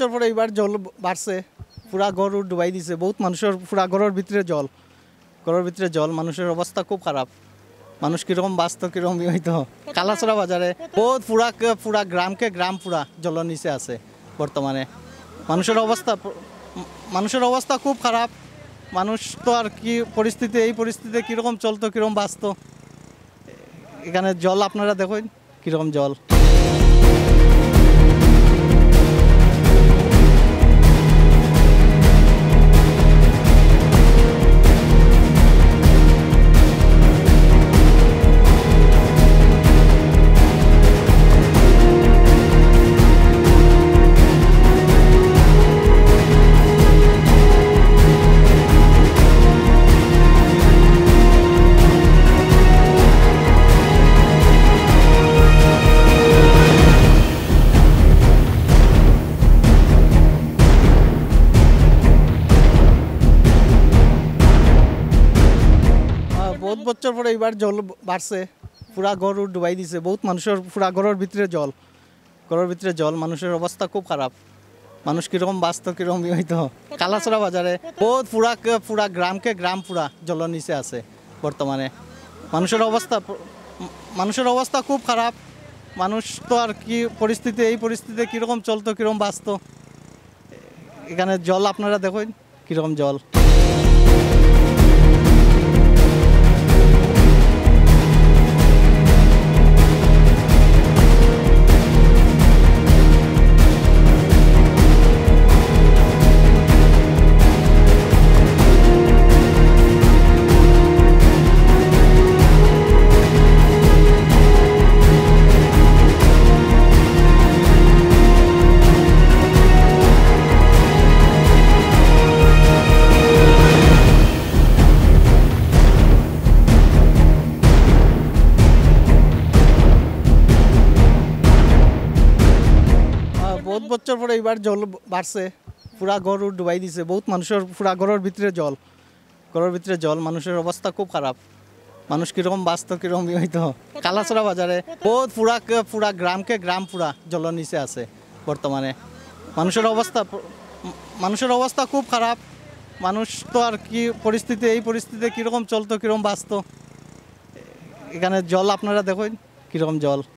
বছর পরে এবার জল বাড়ছে, পুরা ঘর ডুবাই দিছে। বহুত মানুষের পুরা ঘরের ভিতরে জল, মানুষের অবস্থা খুব খারাপ। মানুষ কিরকম বাঁচত, কিরকম হইতো। কালাছড়া বাজারে বহুত পুরা গ্রাম পুরা জলের নিচে আছে বর্তমানে। মানুষের অবস্থা খুব খারাপ। মানুষ তো আর কি পরিস্থিতি, এই পরিস্থিতিতে কিরকম চলতো, কিরকম বাঁচতো। এখানে জল আপনারা দেখুন কিরকম জল। বহুত বছর পরে এবার জল বাড়ছে, পুরা ঘর ডুবাই দিছে। বহুত মানুষের পুরা ঘরের ভিতরে জল, মানুষের অবস্থা খুব খারাপ। মানুষ কিরকম বাঁচত, কিরকম হইতো। কালাছড়া বাজারে বহুত পুরা গ্রাম পুরা জলের নিচে আছে বর্তমানে। মানুষের অবস্থা খুব খারাপ। মানুষ তো আর কি পরিস্থিতি, এই পরিস্থিতিতে কিরকম চলতো, কিরকম বাঁচতো। এখানে জল আপনারা দেখুন কিরকম জল। বহুত বছর পরে এবার জল বাড়ছে, পুরা ঘর ডুবাই দিছে। বহুত মানুষের পুরা ঘরের ভিতরে জল, মানুষের অবস্থা খুব খারাপ। মানুষ কিরকম বাঁচত, কিরকম হইতো। কালাছড়া বাজারে বহুত পুরা গ্রাম পুরা জলের নিচে আছে বর্তমানে। মানুষের অবস্থা খুব খারাপ। মানুষ তো আর কি পরিস্থিতি, এই পরিস্থিতিতে কিরকম চলতো, কিরকম বাঁচতো। এখানে জল আপনারা দেখুন কিরকম জল।